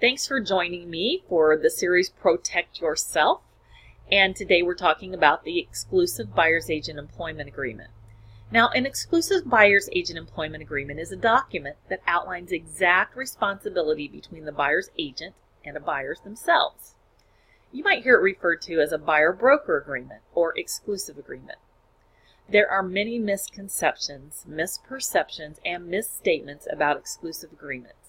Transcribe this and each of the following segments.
Thanks for joining me for the series Protect Yourself. And today we're talking about the Exclusive Buyer's Agent Employment Agreement. Now, an Exclusive Buyer's Agent Employment Agreement is a document that outlines exact responsibility between the buyer's agent and the buyers themselves. You might hear it referred to as a buyer-broker agreement or exclusive agreement. There are many misconceptions, misperceptions, and misstatements about exclusive agreements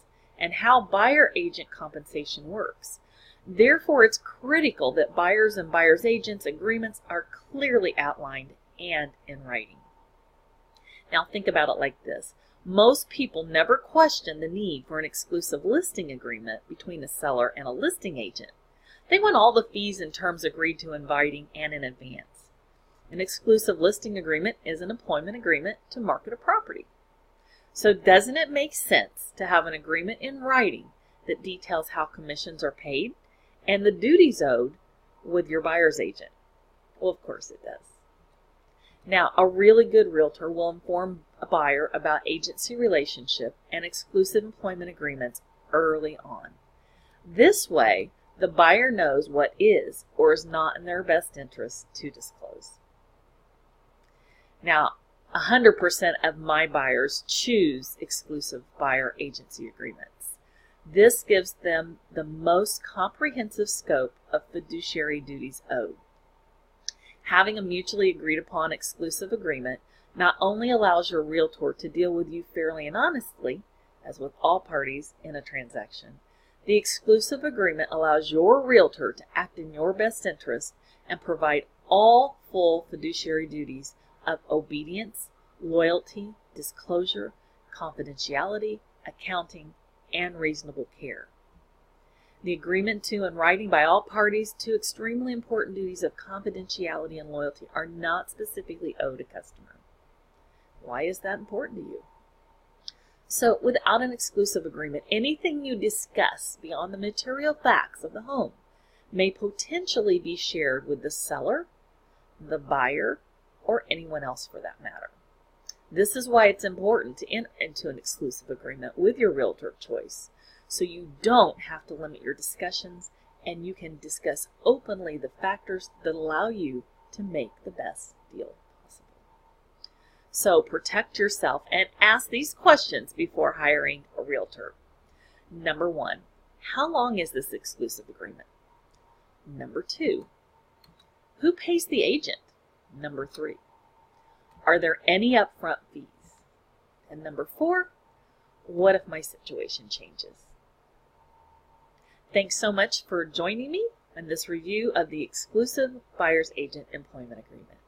and how buyer-agent compensation works. Therefore, it's critical that buyers and buyer's agents agreements are clearly outlined and in writing. Now think about it like this. Most people never question the need for an exclusive listing agreement between a seller and a listing agent. They want all the fees and terms agreed to in writing and in advance. An exclusive listing agreement is an employment agreement to market a property. So doesn't it make sense to have an agreement in writing that details how commissions are paid and the duties owed with your buyer's agent? Well, of course it does. Now, a really good realtor will inform a buyer about agency relationship and exclusive employment agreements early on. This way, the buyer knows what is or is not in their best interest to disclose. Now, 100% of my buyers choose exclusive buyer agency agreements. This gives them the most comprehensive scope of fiduciary duties owed. Having a mutually agreed upon exclusive agreement not only allows your realtor to deal with you fairly and honestly, as with all parties in a transaction, the exclusive agreement allows your realtor to act in your best interest and provide all full fiduciary duties of obedience, loyalty, disclosure, confidentiality, accounting, and reasonable care. The agreement to and writing by all parties to extremely important duties of confidentiality and loyalty are not specifically owed a customer. Why is that important to you? So, without an exclusive agreement, anything you discuss beyond the material facts of the home may potentially be shared with the seller, the buyer, or anyone else for that matter. This is why it's important to enter into an exclusive agreement with your realtor of choice, so you don't have to limit your discussions and you can discuss openly the factors that allow you to make the best deal possible. So protect yourself and ask these questions before hiring a realtor. Number 1, how long is this exclusive agreement? Number 2, who pays the agent? Number 3, are there any upfront fees? And number 4, what if my situation changes? Thanks so much for joining me in this review of the Exclusive Buyer's Agent Employment Agreement.